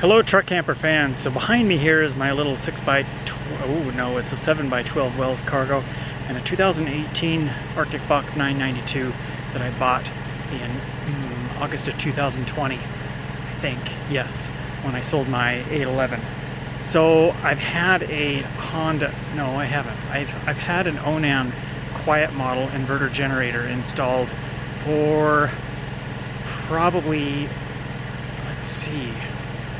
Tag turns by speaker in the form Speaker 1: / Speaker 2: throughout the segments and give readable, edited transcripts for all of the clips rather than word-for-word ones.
Speaker 1: Hello truck camper fans. So behind me here is my little 7x12 Wells cargo and a 2018 Arctic Fox 992 that I bought in August of 2020, I think. Yes, when I sold my 811. So I've had a Honda, no I haven't, I've had an Onan quiet model inverter generator installed for probably, let's see,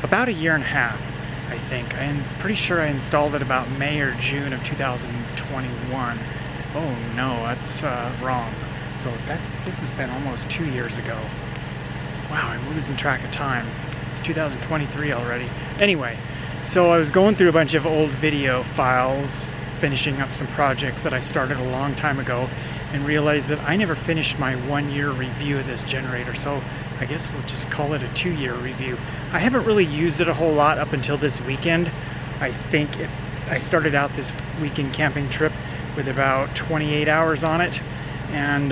Speaker 1: about a year and a half, I think. I'm pretty sure I installed it about May or June of 2021. Oh no, that's wrong. So this has been almost 2 years ago. Wow, I'm losing track of time. It's 2023 already. Anyway, so I was going through a bunch of old video files, finishing up some projects that I started a long time ago, and realized that I never finished my 1-year review of this generator, so I guess we'll just call it a 2-year review. I haven't really used it a whole lot up until this weekend. I think I started out this weekend camping trip with about 28 hours on it, and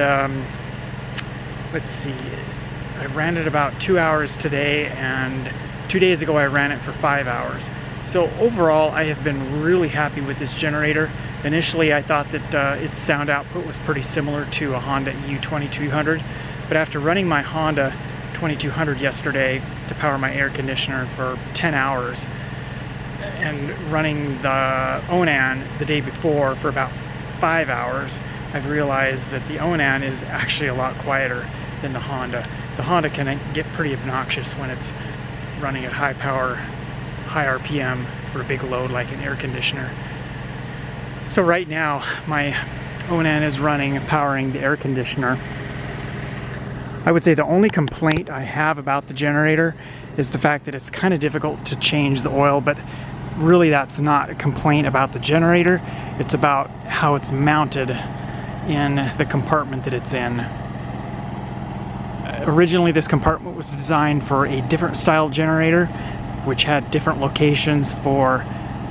Speaker 1: let's see, I ran it about 2 hours today, and 2 days ago I ran it for 5 hours. So overall, I have been really happy with this generator. Initially, I thought that its sound output was pretty similar to a Honda EU2200, but after running my Honda 2200 yesterday to power my air conditioner for 10 hours and running the Onan the day before for about 5 hours, I've realized that the Onan is actually a lot quieter than the Honda. The Honda can get pretty obnoxious when it's running at high power, high RPM for a big load like an air conditioner. So right now my Onan is running and powering the air conditioner. I would say the only complaint I have about the generator is the fact that it's kind of difficult to change the oil, but really that's not a complaint about the generator. It's about how it's mounted in the compartment that it's in. Originally this compartment was designed for a different style generator, which had different locations for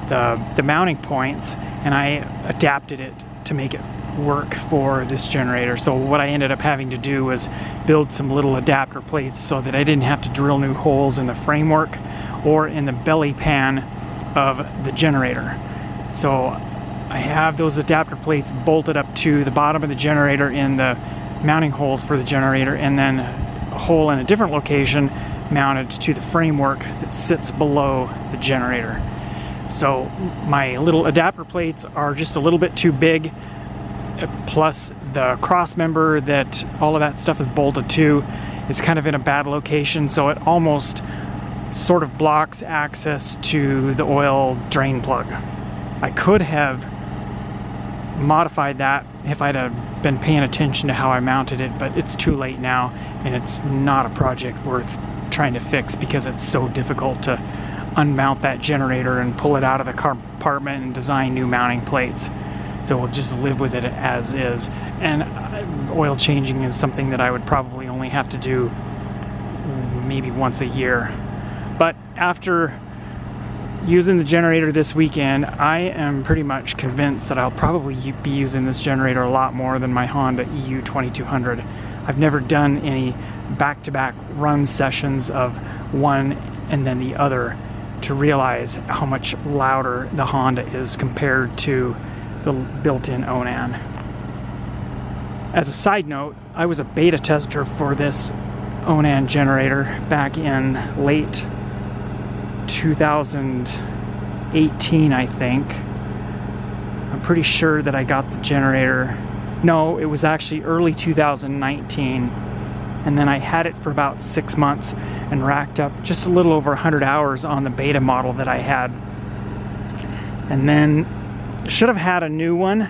Speaker 1: the mounting points, and I adapted it to make it work for this generator. So what I ended up having to do was build some little adapter plates so that I didn't have to drill new holes in the framework or in the belly pan of the generator. So I have those adapter plates bolted up to the bottom of the generator in the mounting holes for the generator, and then a hole in a different location mounted to the framework that sits below the generator. So my little adapter plates are just a little bit too big, plus the cross member that all of that stuff is bolted to is kind of in a bad location, so it almost sort of blocks access to the oil drain plug. I could have modified that if I'd have been paying attention to how I mounted it, but it's too late now, and it's not a project worth trying to fix because it's so difficult to unmount that generator and pull it out of the compartment and design new mounting plates. So we'll just live with it as is. And oil changing is something that I would probably only have to do maybe once a year. But after using the generator this weekend, I am pretty much convinced that I'll probably be using this generator a lot more than my Honda EU2200. I've never done any back-to-back run sessions of one and then the other to realize how much louder the Honda is compared to the built-in Onan. As a side note, I was a beta tester for this Onan generator back in late 2018, I think. I'm pretty sure that I got the generator. No, it was actually early 2019. And then I had it for about 6 months and racked up just a little over 100 hours on the beta model that I had. And then should have had a new one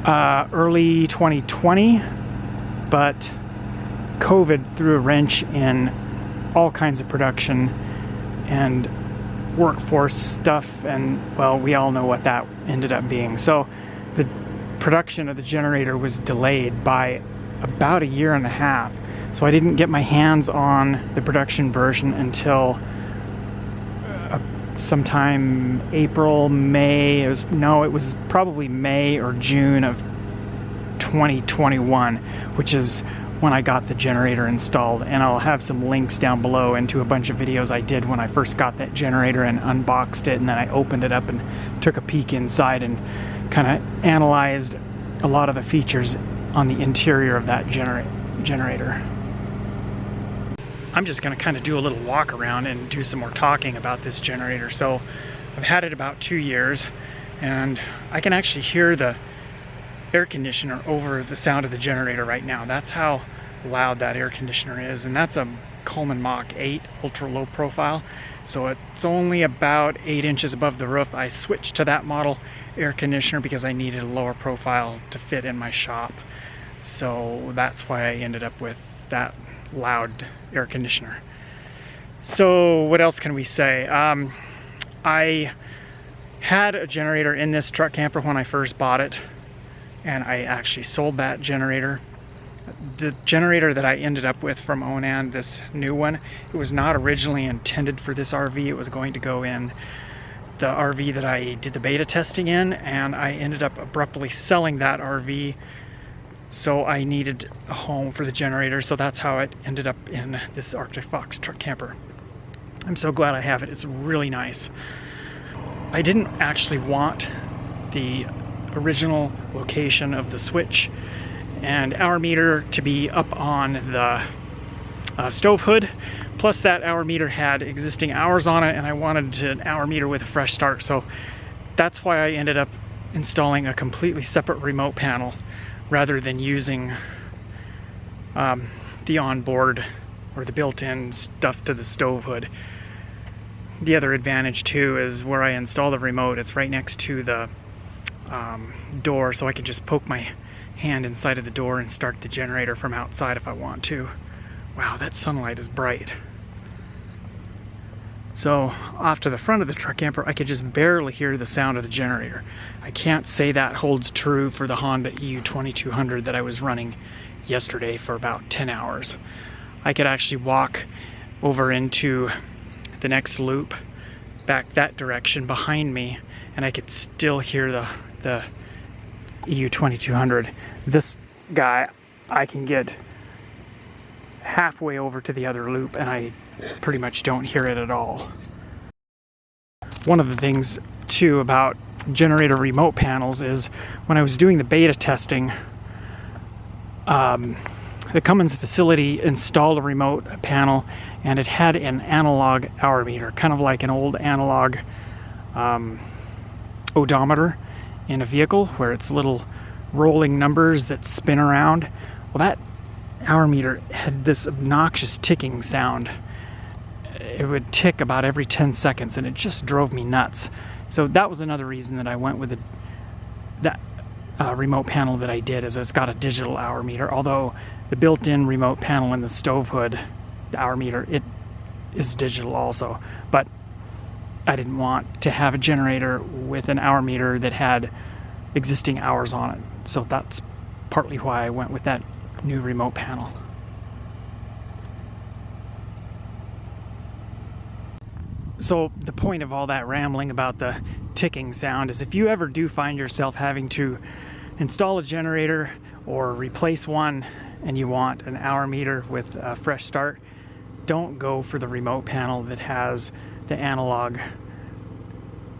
Speaker 1: early 2020, but COVID threw a wrench in all kinds of production and workforce stuff, and well, we all know what that ended up being. So the production of the generator was delayed by about a year and a half. So I didn't get my hands on the production version until sometime April, May. It was probably May or June of 2021, which is when I got the generator installed, and I'll have some links down below into a bunch of videos I did when I first got that generator and unboxed it, and then I opened it up and took a peek inside and kind of analyzed a lot of the features on the interior of that generator. I'm just going to kind of do a little walk around and do some more talking about this generator. So I've had it about 2 years, and I can actually hear the air conditioner over the sound of the generator right now. That's how loud that air conditioner is, and that's a Cummins Mach 8 ultra low profile, so it's only about 8 inches above the roof. I switched to that model air conditioner because I needed a lower profile to fit in my shop, so that's why I ended up with that loud air conditioner. So what else can we say? I had a generator in this truck camper when I first bought it, and I actually sold that generator. The generator that I ended up with from Onan, this new one, it was not originally intended for this RV. It was going to go in the RV that I did the beta testing in, and I ended up abruptly selling that RV, so I needed a home for the generator, so that's how it ended up in this Arctic Fox truck camper. I'm so glad I have it. It's really nice. I didn't actually want the original location of the switch and hour meter to be up on the stove hood, plus that hour meter had existing hours on it, and I wanted an hour meter with a fresh start, so that's why I ended up installing a completely separate remote panel rather than using the onboard or the built-in stuff to the stove hood. The other advantage too is where I install the remote, it's right next to the door, so I can just poke my hand inside of the door and start the generator from outside if I want to. Wow, that sunlight is bright. So off to the front of the truck camper, I could just barely hear the sound of the generator. I can't say that holds true for the Honda EU2200 that I was running yesterday for about 10 hours. I could actually walk over into the next loop back that direction behind me, and I could still hear the EU2200. This guy, I can get halfway over to the other loop and I pretty much don't hear it at all. One of the things too about generator remote panels is when I was doing the beta testing, the Cummins facility installed a remote panel, and it had an analog hour meter, kind of like an old analog odometer in a vehicle where it's little rolling numbers that spin around. Well, that hour meter had this obnoxious ticking sound. It would tick about every 10 seconds, and it just drove me nuts. So that was another reason that I went with that remote panel that I did, is it's got a digital hour meter. Although the built-in remote panel in the stove hood, the hour meter, it is digital also. But I didn't want to have a generator with an hour meter that had existing hours on it. So that's partly why I went with that new remote panel. So the point of all that rambling about the ticking sound is if you ever do find yourself having to install a generator or replace one and you want an hour meter with a fresh start, don't go for the remote panel that has the analog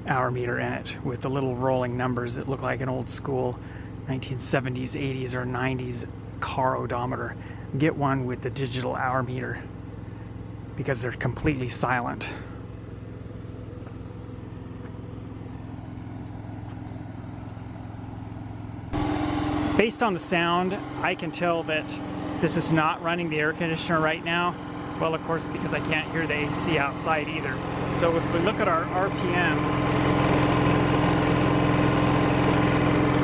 Speaker 1: hour meter in it with the little rolling numbers that look like an old school 1970s, 80s, or 90s car odometer. Get one with the digital hour meter because they're completely silent. Based on the sound, I can tell that this is not running the air conditioner right now. Well, of course, because I can't hear the AC outside either. So if we look at our RPM,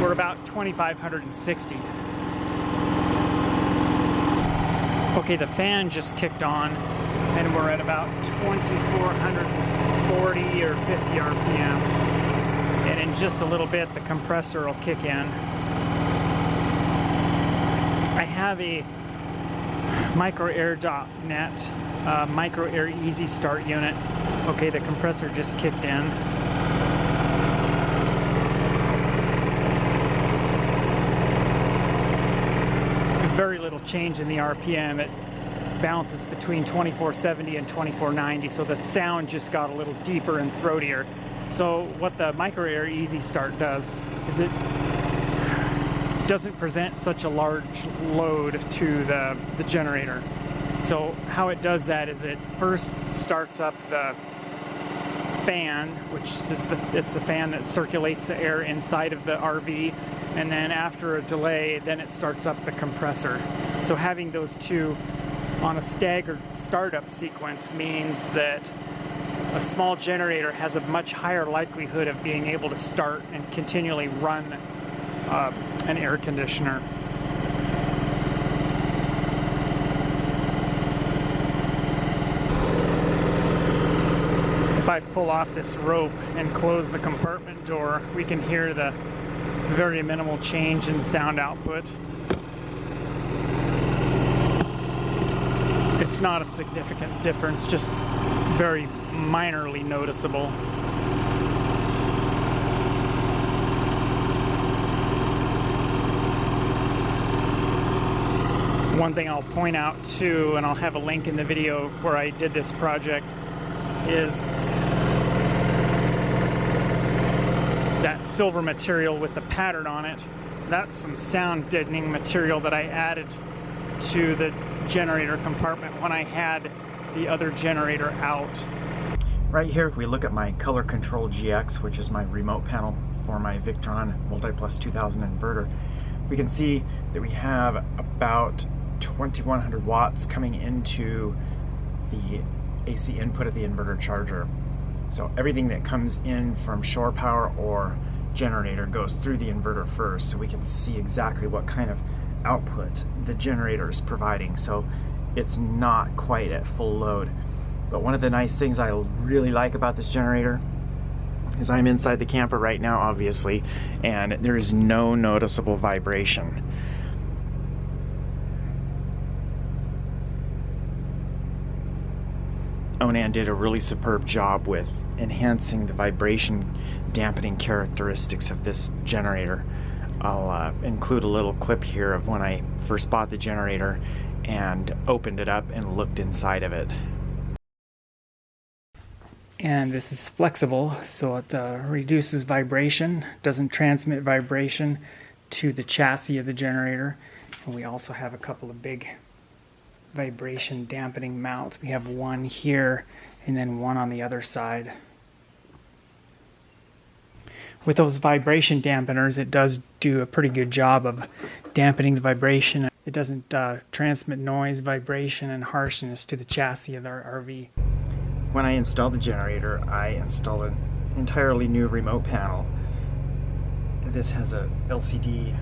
Speaker 1: we're about 2,560. Okay, the fan just kicked on, and we're at about 2,440 or 50 RPM. And in just a little bit, the compressor will kick in. I have a microair.net micro air easy start unit. Okay, the compressor just kicked in. Very little change in the RPM. It bounces between 2470 and 2490, so the sound just got a little deeper and throatier. So what the Micro Air Easy Start does is it doesn't present such a large load to the generator. So how it does that is it first starts up the fan, which is it's the fan that circulates the air inside of the RV, and then after a delay, then it starts up the compressor. So having those two on a staggered startup sequence means that a small generator has a much higher likelihood of being able to start and continually run an air conditioner. If I pull off this rope and close the compartment door, we can hear the very minimal change in sound output. It's not a significant difference, just very minorly noticeable. One thing I'll point out too, and I'll have a link in the video where I did this project, is that silver material with the pattern on it. That's some sound deadening material that I added to the generator compartment when I had the other generator out. Right here, if we look at my Color Control GX, which is my remote panel for my Victron Multiplus 2000 inverter, we can see that we have about 2100 watts coming into the AC input of the inverter charger. So everything that comes in from shore power or generator goes through the inverter first, so we can see exactly what kind of output the generator is providing. So it's not quite at full load. But one of the nice things I really like about this generator is I'm inside the camper right now, obviously, and there is no noticeable vibration. Onan did a really superb job with enhancing the vibration dampening characteristics of this generator. I'll include a little clip here of when I first bought the generator and opened it up and looked inside of it. And this is flexible, so it reduces vibration, doesn't transmit vibration to the chassis of the generator. And we also have a couple of big vibration dampening mounts. We have one here and then one on the other side. With those vibration dampeners, it does do a pretty good job of dampening the vibration. It doesn't transmit noise, vibration, and harshness to the chassis of our RV. When I installed the generator, I installed an entirely new remote panel. This has a LCD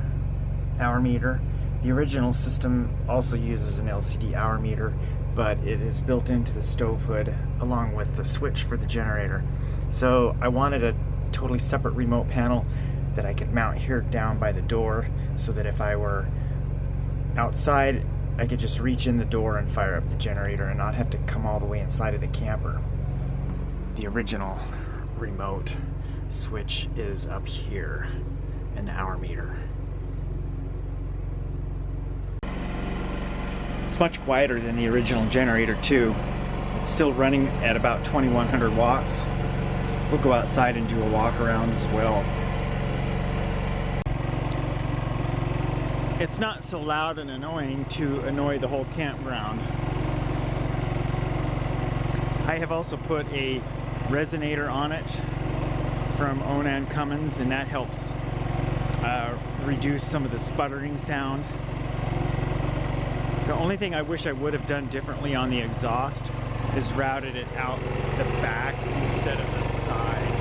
Speaker 1: hour meter. The original system also uses an LCD hour meter, but it is built into the stove hood along with the switch for the generator. So I wanted a totally separate remote panel that I could mount here down by the door, so that if I were outside, I could just reach in the door and fire up the generator and not have to come all the way inside of the camper. The original remote switch is up here in the hour meter. It's much quieter than the original generator too. It's still running at about 2100 watts. We'll go outside and do a walk around as well. It's not so loud and annoying to annoy the whole campground. I have also put a resonator on it from Onan Cummins, and that helps reduce some of the sputtering sound. The only thing I wish I would have done differently on the exhaust is routed it out the back instead of the side,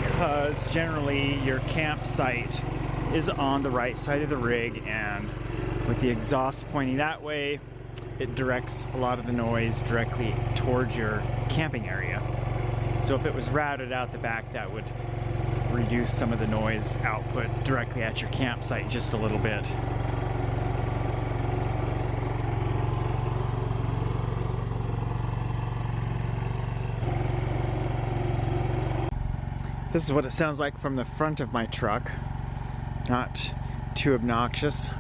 Speaker 1: because generally your campsite is on the right side of the rig, and with the exhaust pointing that way, it directs a lot of the noise directly towards your camping area. So if it was routed out the back, that would reduce some of the noise output directly at your campsite just a little bit. This is what it sounds like from the front of my truck. Not too obnoxious.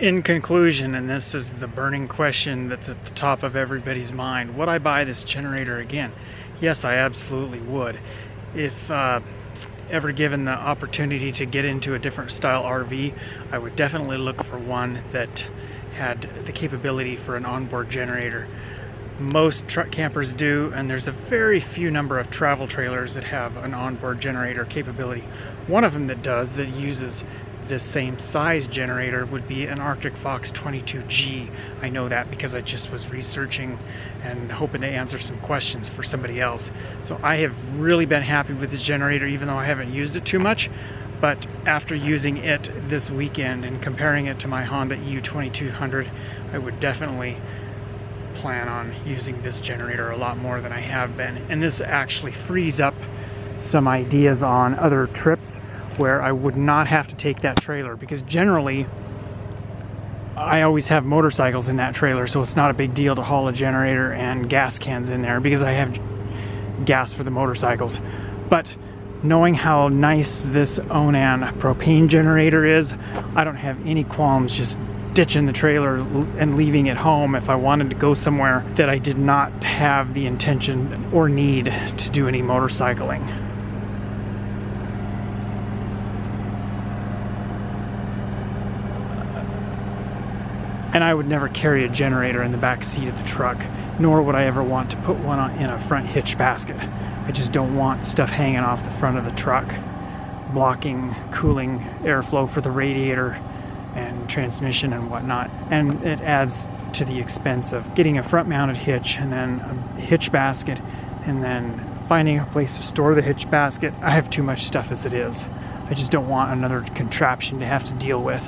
Speaker 1: In conclusion, and this is the burning question that's at the top of everybody's mind, would I buy this generator again? Yes, I absolutely would. If ever given the opportunity to get into a different style RV, I would definitely look for one that had the capability for an onboard generator. Most truck campers do, and there's a very few number of travel trailers that have an onboard generator capability. One of them that does, that uses this same size generator, would be an Arctic Fox 22G. I know that because I just was researching and hoping to answer some questions for somebody else. So I have really been happy with this generator, even though I haven't used it too much. But after using it this weekend and comparing it to my Honda EU2200, I would definitely plan on using this generator a lot more than I have been. And this actually frees up some ideas on other trips where I would not have to take that trailer, because generally I always have motorcycles in that trailer, so it's not a big deal to haul a generator and gas cans in there because I have gas for the motorcycles. But knowing how nice this Onan propane generator is, I don't have any qualms just ditching the trailer and leaving it home if I wanted to go somewhere that I did not have the intention or need to do any motorcycling. And I would never carry a generator in the back seat of the truck, nor would I ever want to put one in a front hitch basket. I just don't want stuff hanging off the front of the truck, blocking cooling airflow for the radiator and transmission and whatnot. And it adds to the expense of getting a front mounted hitch and then a hitch basket and then finding a place to store the hitch basket. I have too much stuff as it is. I just don't want another contraption to have to deal with.